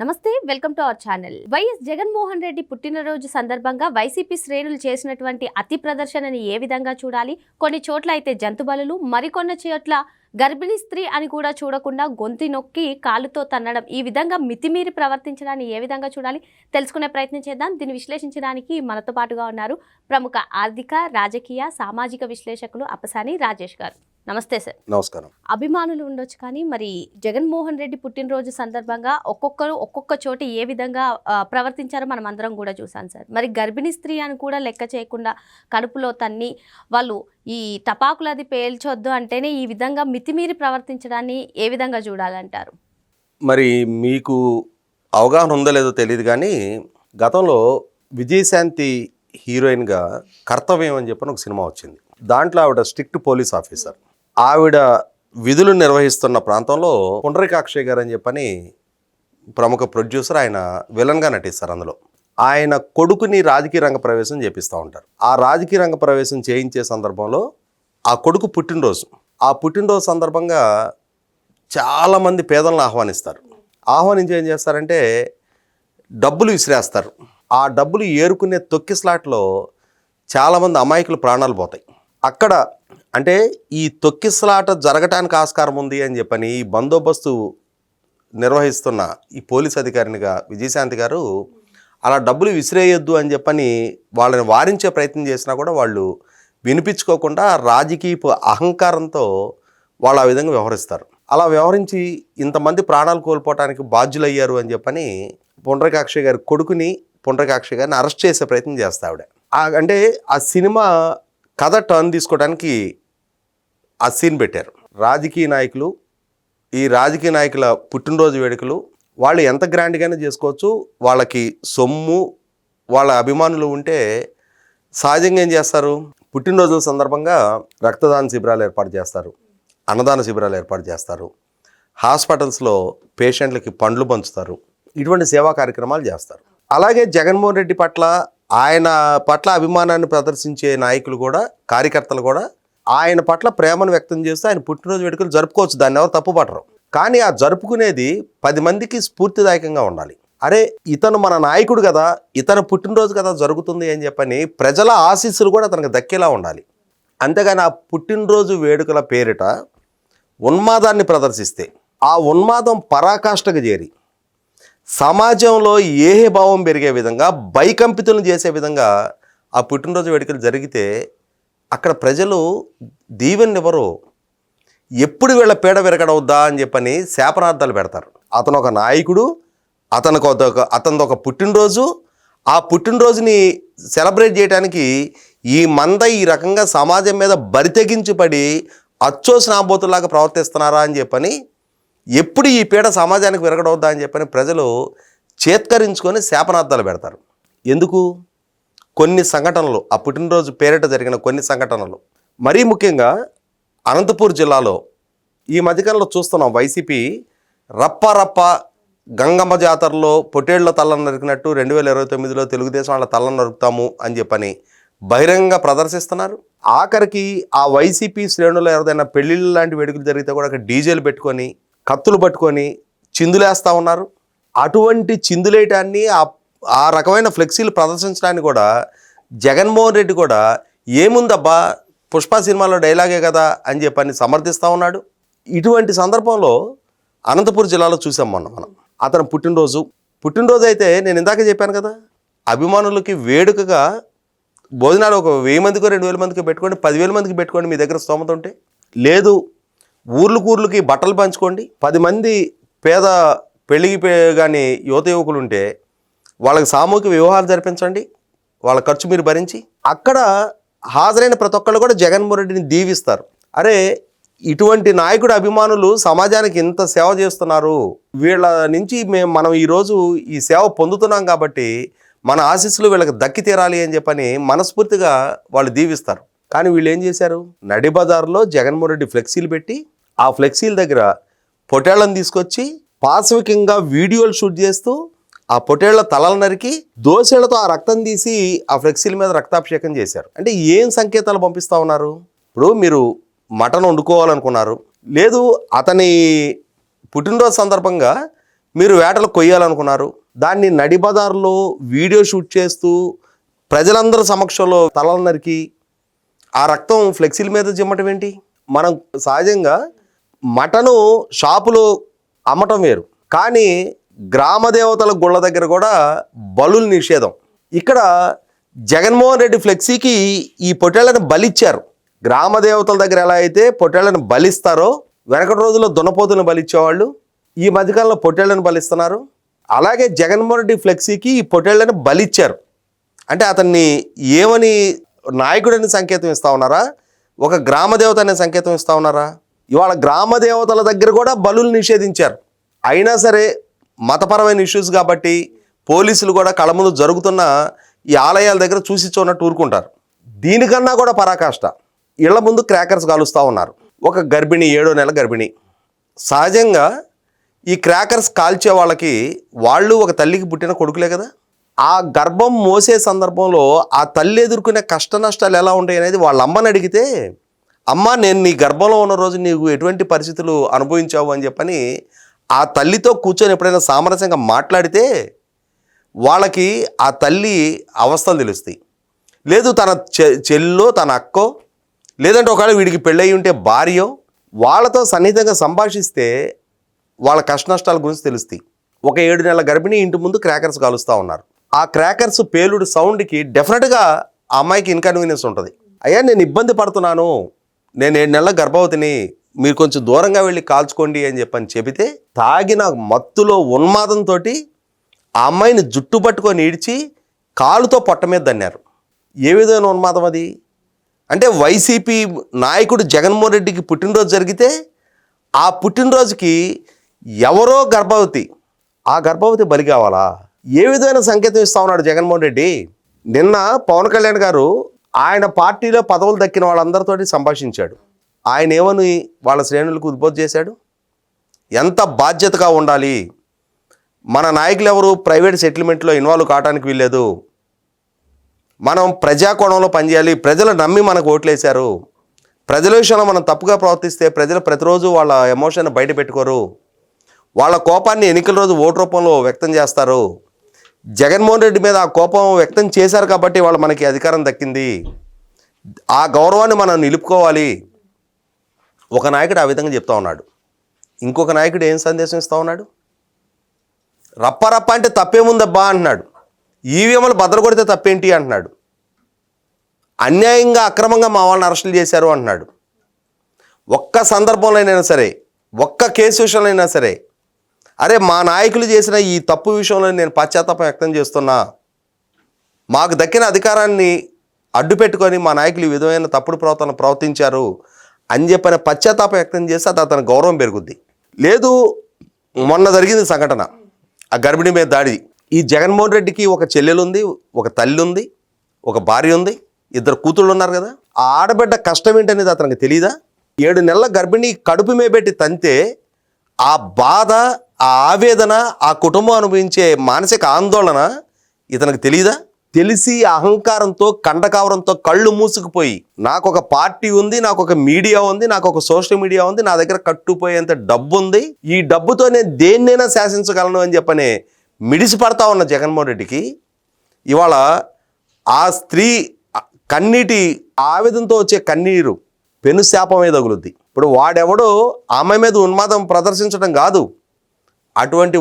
నమస్తే, welcome to our channel. YS Jaganmohan Reddy పుట్టినరోజు సందర్భంగా వైసీపీ శ్రేణులు చేసినటువంటి అతి ప్రదర్శనని ఏ విధంగా చూడాలి? కొన్ని చోట్ల అయితే జంతు బలులు, మరికొన్ని చోట్ల గర్భిణీ స్త్రీ అని కూడా చూడకుండా గొంతు నొక్కి కాలుతో తన్నడం, ఈ విధంగా మితిమీరి ప్రవర్తించడాన్ని ఏ విధంగా చూడాలి తెలుసుకునే ప్రయత్నం చేద్దాం. దీన్ని విశ్లేషించడానికి మనతో పాటుగా ఉన్నారు ప్రముఖ ఆర్థిక, రాజకీయ, సామాజిక విశ్లేషకులు అప్పసాని రాజేష్ గారు. నమస్తే సార్. నమస్కారం. అభిమానులు ఉండొచ్చు, కానీ మరి జగన్మోహన్ రెడ్డి పుట్టినరోజు సందర్భంగా ఒక్కొక్కరు ఒక్కొక్క చోట ఏ విధంగా ప్రవర్తించారో మనం అందరం కూడా చూసాం సార్. మరి గర్భిణీ స్త్రీ అని కూడా లెక్క చేయకుండా కడుపులో తన్ని వాళ్ళు ఈ టపాకులు అది పేల్చొద్దు అంటేనే ఈ విధంగా మితిమీరి ప్రవర్తించడాన్ని ఏ విధంగా చూడాలంటారు? మరి మీకు అవగాహన ఉందో లేదో తెలియదు, కానీ గతంలో విజయశాంతి హీరోయిన్గా కర్తవ్యం అని చెప్పని ఒక సినిమా వచ్చింది. దాంట్లో ఆవిడ స్ట్రిక్ట్ పోలీస్ ఆఫీసర్. ఆవిడ విధులు నిర్వహిస్తున్న ప్రాంతంలో పుండరీకాక్షయ్య గారు అని చెప్పని ప్రముఖ ప్రొడ్యూసర్, ఆయన విలన్గా నటిస్తారు. అందులో ఆయన కొడుకుని రాజకీయ రంగ ప్రవేశం చేపిస్తూ ఉంటారు. ఆ రాజకీయ రంగ ప్రవేశం చేయించే సందర్భంలో ఆ కొడుకు పుట్టినరోజు, ఆ పుట్టినరోజు సందర్భంగా చాలామంది పేదలను ఆహ్వానించి ఏం చేస్తారంటే డబ్బులు విసిరేస్తారు. ఆ డబ్బులు ఏరుకునే తొక్కిస్లాట్లో చాలామంది అమాయకులు ప్రాణాలు పోతాయి. అక్కడ అంటే ఈ తొక్కిసలాట జరగటానికి ఆస్కారం ఉంది అని చెప్పని ఈ బందోబస్తు నిర్వహిస్తున్న ఈ పోలీస్ అధికారినిగా విజయశాంతి గారు అలా డబ్బులు విసిరేయొద్దు అని చెప్పని వాళ్ళని వారించే ప్రయత్నం చేసినా కూడా వాళ్ళు వినిపించుకోకుండా రాజకీయపు అహంకారంతో వాళ్ళు ఆ విధంగా వ్యవహరిస్తారు. అలా వ్యవహరించి ఇంతమంది ప్రాణాలు కోల్పోవటానికి బాధ్యులయ్యారు అని చెప్పని పుండరీకాక్షయ్య గారి కొడుకుని, పుండరీకాక్షయ్య గారిని అరెస్ట్ చేసే ప్రయత్నం చేస్తా ఆవిడ. అంటే ఆ సినిమా కథ టర్న్ తీసుకోవడానికి ఆ సీన్ పెట్టారు. ఈ రాజకీయ నాయకుల పుట్టినరోజు వేడుకలు వాళ్ళు ఎంత గ్రాండ్గానే చేసుకోవచ్చు. వాళ్ళకి సొమ్ము, వాళ్ళ అభిమానులు ఉంటే సహజంగా ఏం చేస్తారు, పుట్టినరోజుల సందర్భంగా రక్తదాన శిబిరాలు ఏర్పాటు చేస్తారు, అన్నదాన శిబిరాలు ఏర్పాటు చేస్తారు, హాస్పిటల్స్లో పేషెంట్లకి పండ్లు పంచుతారు, ఇటువంటి సేవా కార్యక్రమాలు చేస్తారు. అలాగే జగన్మోహన్ రెడ్డి పట్ల, ఆయన పట్ల అభిమానాన్ని ప్రదర్శించే నాయకులు కూడా, కార్యకర్తలు కూడా ఆయన పట్ల ప్రేమను వ్యక్తం చేస్తూ ఆయన పుట్టినరోజు వేడుకలు జరుపుకోవచ్చు, దాన్ని ఎవరు తప్పుపట్టరు. కానీ ఆ జరుపుకునేది 10 మందికి స్ఫూర్తిదాయకంగా ఉండాలి. అరే ఇతను మన నాయకుడు కదా, ఇతను పుట్టినరోజు కదా జరుగుతుంది అని చెప్పని ప్రజల ఆశీస్సులు కూడా అతనికి దక్కేలా ఉండాలి. అంతేగాని ఆ పుట్టినరోజు వేడుకల పేరిట ఉన్మాదాన్ని ప్రదర్శిస్తే, ఆ ఉన్మాదం పరాకాష్ఠకు చేరి సమాజంలో ఏహభావం పెరిగే విధంగా, భయకంపితులను చేసే విధంగా ఆ పుట్టినరోజు వేడుకలు జరిగితే అక్కడ ప్రజలు దీవెనివ్వరు. ఎప్పుడు వీళ్ళ పీడ విరగడవుద్దా అని చెప్పని శాపనార్థాలు పెడతారు. అతను ఒక నాయకుడు, అతనిది ఒక పుట్టినరోజు, ఆ పుట్టినరోజుని సెలబ్రేట్ చేయడానికి ఈ రకంగా సమాజం మీద బరితెగించుపడి అచ్చోసిన ఆబోతులాగా ప్రవర్తిస్తున్నారా అని చెప్పని, ఎప్పుడు ఈ పీడ సమాజానికి విరగడవుద్దా అని చెప్పని ప్రజలు చేత్కరించుకొని శాపనార్థాలు పెడతారు. ఎందుకు? కొన్ని సంఘటనలు, ఆ పుట్టినరోజు పేరిట జరిగిన కొన్ని సంఘటనలు, మరీ ముఖ్యంగా అనంతపూర్ జిల్లాలో ఈ మధ్యకాలంలో చూస్తున్నాం. వైసీపీ రప్ప గంగమ్మ జాతరలో పొట్టేళ్ల తల్లను నరికినట్టు 2029లో తెలుగుదేశం వాళ్ళ తల్లను నరుకుతాము అని చెప్పని బహిరంగ ప్రదర్శిస్తున్నారు. ఆఖరికి ఆ వైసీపీ శ్రేణులు ఎవరైనా పెళ్ళిళ్ళు లాంటి వేడుకలు జరిగితే కూడా అక్కడ డీజేలు పెట్టుకొని, కత్తులు పట్టుకొని చిందులేస్తూ ఉన్నారు. అటువంటి చిందులేయటాన్ని, ఆ రకమైన ఫ్లెక్సీలు ప్రదర్శించడానికి కూడా జగన్మోహన్ రెడ్డి కూడా ఏముందబ్బా, పుష్ప సినిమాలో డైలాగే కదా అని చెప్పని సమర్థిస్తూ ఉన్నాడు. ఇటువంటి సందర్భంలో అనంతపురం జిల్లాలో చూసాం మనం. అతను పుట్టినరోజు అయితే నేను ఇందాక చెప్పాను కదా, అభిమానులకి వేడుకగా భోజనాలు ఒక 1000 మందికో 2000 మందికో పెట్టుకోండి, 10,000 మందికి పెట్టుకోండి, మీ దగ్గర స్తోమత ఉంటే. లేదు, ఊర్లకి బట్టలు పంచుకోండి, 10 మంది పేద పెళ్ళికి కానీ యువకులు ఉంటే వాళ్ళకి సామూహిక వివాహాలు జరిపించండి, వాళ్ళ ఖర్చు మీరు భరించి. అక్కడ హాజరైన ప్రతి ఒక్కళ్ళు కూడా జగన్మోహన్ రెడ్డిని దీవిస్తారు. అరే ఇటువంటి నాయకుడు అభిమానులు సమాజానికి ఇంత సేవ చేస్తున్నారు, వీళ్ళ నుంచి మనం ఈరోజు ఈ సేవ పొందుతున్నాం కాబట్టి మన ఆశీస్సులు వీళ్ళకి దక్కి తీరాలి అని చెప్పని మనస్ఫూర్తిగా వాళ్ళు దీవిస్తారు. కానీ వీళ్ళు ఏం చేశారు, నడి బజార్లో జగన్మోహన్ రెడ్డి ఫ్లెక్సీలు పెట్టి, ఆ ఫ్లెక్సీల దగ్గర పొటేళ్లను తీసుకొచ్చి పాశవికంగా వీడియోలు షూట్ చేస్తూ ఆ పొటేళ్ల తలలు నరికి దోశలతో ఆ రక్తం తీసి ఆ ఫ్లెక్సీల మీద రక్తాభిషేకం చేశారు. అంటే ఏం సంకేతాలు పంపిస్తూ ఉన్నారు? ఇప్పుడు మీరు మటన్ వండుకోవాలనుకున్నారు, లేదు అతని పుట్టినరోజు సందర్భంగా మీరు వేటలు కొయ్యాలనుకున్నారు, దాన్ని నడిబజార్లో వీడియో షూట్ చేస్తూ ప్రజలందరి సమక్షంలో తలలు నరికి ఆ రక్తం ఫ్లెక్సీల మీద చిమ్మటం ఏంటి? మనం సహజంగా మటను షాపులో అమ్మటం వేరు, కానీ గ్రామ దేవతల గుళ్ళ దగ్గర కూడా బలులు నిషేధం. ఇక్కడ జగన్మోహన్ రెడ్డి ఫ్లెక్సీకి ఈ పొట్టేళ్లను బలిచ్చారు. గ్రామ దేవతల దగ్గర ఎలా అయితే పొట్టేళ్లను బలిస్తారో, వెనకటి రోజుల్లో దున్నపోతులను బలిచ్చేవాళ్ళు, ఈ మధ్యకాలంలో పొట్టేళ్లను బలిస్తున్నారు. అలాగే జగన్మోహన్ రెడ్డి ఫ్లెక్సీకి ఈ పొట్టేళ్లను బలిచ్చారు. అంటే అతన్ని ఏమని నాయకుడని సంకేతం ఇస్తా ఉన్నారా, ఒక గ్రామ దేవత అనే సంకేతం ఇస్తా ఉన్నారా? ఇవాళ గ్రామ దేవతల దగ్గర కూడా బలులు నిషేధించారు. అయినా సరే మతపరమైన ఇష్యూస్ కాబట్టి పోలీసులు కూడా కళ్ళ ముందు జరుగుతున్న ఈ ఆలయాల దగ్గర చూసి చూడనట్టు ఊరుకుంటారు. దీనికన్నా కూడా పరాకాష్ట, ఇళ్ల ముందు క్రాకర్స్ కాలుస్తూ ఉన్నారు. ఒక గర్భిణి, 7వ నెల గర్భిణి. సహజంగా ఈ క్రాకర్స్ కాల్చే వాళ్ళకి వాళ్ళు ఒక తల్లికి పుట్టిన కొడుకులే కదా. ఆ గర్భం మోసే సందర్భంలో ఆ తల్లి ఎదుర్కొనే కష్ట నష్టాలు ఎలా ఉంటాయి అనేది వాళ్ళ అమ్మని అడిగితే, అమ్మ నేను నీ గర్భంలో ఉన్న రోజు నీకు ఎటువంటి పరిస్థితులు అనుభవించావు అని చెప్పని ఆ తల్లితో కూర్చొని ఎప్పుడైనా సామరస్యంగా మాట్లాడితే వాళ్ళకి ఆ తల్లి అవస్థలు తెలుస్తాయి. లేదు తన చెల్లో, తన అక్కో, లేదంటే ఒకవేళ వీడికి పెళ్ళయి ఉంటే భార్యో, వాళ్ళతో సన్నిహితంగా సంభాషిస్తే వాళ్ళ కష్ట నష్టాల గురించి తెలుస్తాయి. ఒక 7 నెలల గర్భిణి ఇంటి ముందు క్రాకర్స్ కాలుస్తూ ఉన్నారు. ఆ క్రాకర్స్ పేలుడు సౌండ్కి డెఫినెట్గా ఆ అమ్మాయికి ఇన్కన్వీనియన్స్ ఉంటుంది. అయ్యా నేను ఇబ్బంది పడుతున్నాను, నేను 7 నెలల గర్భవతిని, మీరు కొంచెం దూరంగా వెళ్ళి కాల్చుకోండి అని చెప్పని చెబితే తాగిన మత్తులో ఉన్మాదంతో ఆ అమ్మాయిని జుట్టు పట్టుకొని ఈడ్చి కాలుతో పొట్ట మీద దన్నారు. ఏ విధమైన ఉన్మాదం అది? అంటే వైసీపీ నాయకుడు జగన్మోహన్ రెడ్డికి పుట్టినరోజు జరిగితే ఆ పుట్టినరోజుకి ఎవరో గర్భవతి, ఆ గర్భవతి బలి కావాలా? ఏ విధమైన సంకేతం ఇస్తా ఉన్నాడు జగన్మోహన్ రెడ్డి? నిన్న పవన్ కళ్యాణ్ గారు ఆయన పార్టీలో పదవులు దక్కిన వాళ్ళందరితోటి సంభాషించాడు. ఆయన ఏమని వాళ్ళ శ్రేణులకు ఉద్బోధ చేశాడు? ఎంత బాధ్యతగా ఉండాలి, మన నాయకులు ఎవరు ప్రైవేట్ సెటిల్మెంట్లో ఇన్వాల్వ్ కావడానికి వీల్లేదు, మనం ప్రజాకోణంలో పనిచేయాలి, ప్రజలు నమ్మి మనకు ఓట్లేశారు, ప్రజల విషయంలో మనం తప్పుగా ప్రవర్తిస్తే ప్రజలు ప్రతిరోజు వాళ్ళ ఎమోషన్ బయట పెట్టుకోరు, వాళ్ళ కోపాన్ని ఎన్నికల రోజు ఓటు రూపంలో వ్యక్తం చేస్తారు. జగన్మోహన్ రెడ్డి మీద ఆ కోపం వ్యక్తం చేశారు కాబట్టి వాళ్ళు మనకి అధికారం దక్కింది, ఆ గౌరవాన్ని మనం నిలుపుకోవాలి. ఒక నాయకుడు ఆ విధంగా చెప్తా ఉన్నాడు. ఇంకొక నాయకుడు ఏం సందేశం ఇస్తూ ఉన్నాడు? రప్ప అంటే తప్పేముందబ్బా అంటున్నాడు. ఈవీఎంలు బద్దలు కొడితే తప్పేంటి అంటున్నాడు. అన్యాయంగా అక్రమంగా మా వాళ్ళని అరెస్టులు చేశారు అంటున్నాడు. ఒక్క సందర్భంలో అయినా సరే, ఒక్క కేసు విషయంలో అయినా సరే, అరే మా నాయకులు చేసిన ఈ తప్పు విషయంలో నేను పశ్చాత్తాపం వ్యక్తం చేస్తున్నా, మాకు దక్కిన అధికారాన్ని అడ్డు పెట్టుకొని మా నాయకులు ఈ విధమైన తప్పుడు ప్రవర్తన ప్రవర్తించారు అని చెప్పిన పశ్చాత్తాపం వ్యక్తం చేస్తే అది అతని గౌరవం పెరుగుద్ది. లేదు మొన్న జరిగింది సంఘటన, ఆ గర్భిణి మీద దాడి. ఈ జగన్మోహన్ రెడ్డికి ఒక చెల్లెలు ఉంది, ఒక తల్లి ఉంది, ఒక భార్య ఉంది, 2 కూతుళ్ళు ఉన్నారు కదా. ఆ ఆడబిడ్డ కష్టం ఏంటనేది అతనికి తెలియదా? 7 నెలల గర్భిణి కడుపు మీద పెట్టి తంతే ఆ బాధ, ఆ ఆవేదన, ఆ కుటుంబం అనుభవించే మానసిక ఆందోళన ఇతనికి తెలియదా? తెలిసి అహంకారంతో, కండకావరంతో కళ్ళు మూసుకుపోయి నాకు ఒక పార్టీ ఉంది, నాకు ఒక మీడియా ఉంది, నాకు ఒక సోషల్ మీడియా ఉంది, నా దగ్గర కట్టుపోయేంత డబ్బు ఉంది, ఈ డబ్బుతో నేను దేన్నైనా శాసించగలను అని చెప్పనే మిడిసి పడతా ఉన్న జగన్మోహన్ రెడ్డికి ఇవాళ ఆ స్త్రీ కన్నీటి ఆవేదనతో వచ్చే కన్నీరు పెను శాపమే తగులుద్ది. ఇప్పుడు వాడెవడో ఆమె మీద ఉన్మాదం ప్రదర్శించడం కాదు, అటువంటి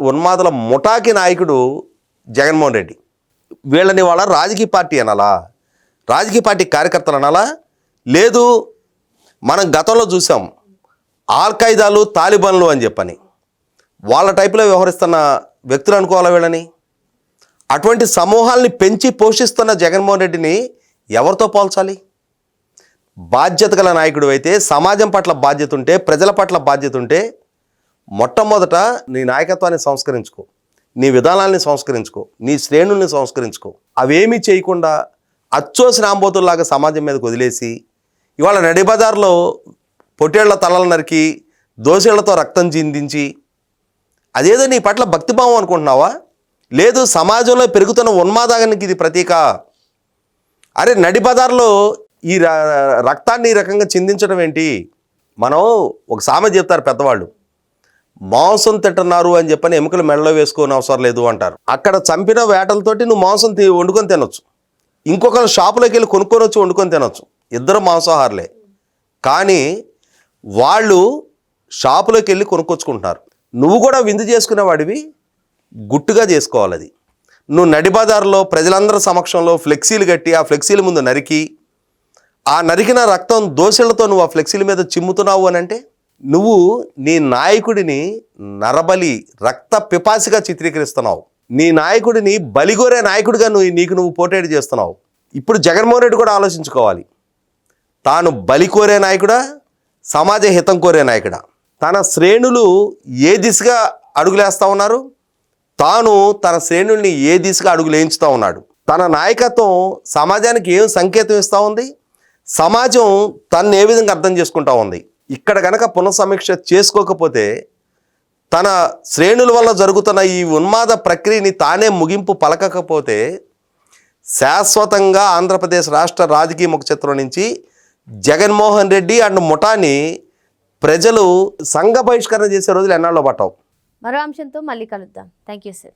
ఉన్మాదుల ముఠాకి నాయకుడు జగన్మోహన్ రెడ్డి. వీళ్ళని వాళ్ళ రాజకీయ పార్టీ అనాలా, రాజకీయ పార్టీ కార్యకర్తలు అనాలా? లేదు, మనం గతంలో చూసాం ఆల్ఖైదాలు, తాలిబాన్లు అని చెప్పని వాళ్ళ టైపులో వ్యవహరిస్తున్న వ్యక్తులు అనుకోవాలా వీళ్ళని? అటువంటి సమూహాల్ని పెంచి పోషిస్తున్న జగన్మోహన్ రెడ్డిని ఎవరితో పోల్చాలి? బాధ్యత గల నాయకుడు అయితే, సమాజం పట్ల బాధ్యత ఉంటే, ప్రజల పట్ల బాధ్యత ఉంటే మొట్టమొదట నీ నాయకత్వాన్ని సంస్కరించుకో, నీ విధానాల్ని సంస్కరించుకో, నీ శ్రేణుల్ని సంస్కరించుకో. అవేమీ చేయకుండా అచ్చోసిన ఆంబోతుల్లాగా సమాజం మీదకి వదిలేసి ఇవాళ నడిబజార్లో పొట్టేళ్ల తలలు నరికి దోశలతో రక్తం చిందించి అదేదో నీ పట్ల భక్తిభావం అనుకుంటున్నావా? లేదు, సమాజంలో పెరుగుతున్న ఉన్మాదానికి ఇది ప్రతీక. అరే నడిబజార్లో ఈ రక్తాన్ని ఈ రకంగా చిందించడం ఏంటి? మనం ఒక సామెత చెప్తారు పెద్దవాళ్ళు, మాంసం తింటున్నారు అని చెప్పని ఎముకలు మెడలో వేసుకోని అవసరం లేదు అంటారు. అక్కడ చంపిన వేటలతోటి నువ్వు మాంసం వండుకొని తినొచ్చు. ఇంకొకరు షాపులోకి వెళ్ళి కొనుక్కొని వచ్చి వండుకొని తినొచ్చు. ఇద్దరు మాంసాహారులే. కానీ వాళ్ళు షాపులోకి వెళ్ళి కొనుక్కొచ్చుకుంటున్నారు. నువ్వు కూడా విందు చేసుకునేవాడివి గుట్టుగా చేసుకోవాలి. అది నువ్వు నడిబజార్లో ప్రజలందరి సమక్షంలో ఫ్లెక్సీలు కట్టి ఆ ఫ్లెక్సీల ముందు నరికి ఆ నరికిన రక్తం దోశలతో నువ్వు ఆ ఫ్లెక్సీల మీద చిమ్ముతున్నావు అని అంటే నువ్వు నీ నాయకుడిని నరబలి రక్త పిపాసిగా చిత్రీకరిస్తున్నావు. నీ నాయకుడిని బలిగోరే నాయకుడిగా నువ్వు పోటీడు చేస్తున్నావు. ఇప్పుడు జగన్మోహన్ రెడ్డి కూడా ఆలోచించుకోవాలి. తాను బలి కోరే నాయకుడా, సమాజ హితం కోరే నాయకుడా? తన శ్రేణులు ఏ దిశగా అడుగులేస్తూ ఉన్నారు, తాను తన శ్రేణుల్ని ఏ దిశగా అడుగులేయించుతూ ఉన్నాడు? తన నాయకత్వం సమాజానికి ఏం సంకేతం ఇస్తూ ఉంది, సమాజం తను ఏ విధంగా అర్థం చేసుకుంటా ఉంది? ఇక్కడ కనుక పునఃసమీక్ష చేసుకోకపోతే తన శ్రేణుల వల్ల జరుగుతున్న ఈ ఉన్మాద ప్రక్రియని తానే ముగింపు పలకకపోతే శాశ్వతంగా ఆంధ్రప్రదేశ్ రాష్ట్ర రాజకీయ ముఖచిత్రం నుంచి జగన్మోహన్ రెడ్డి అండ్ ముఠాని ప్రజలు సంఘ బహిష్కరణ చేసే రోజులు ఎన్నాళ్ళో పట్టవు. మరో అంశంతో మళ్ళీ కలుద్దాం. Thank you sir.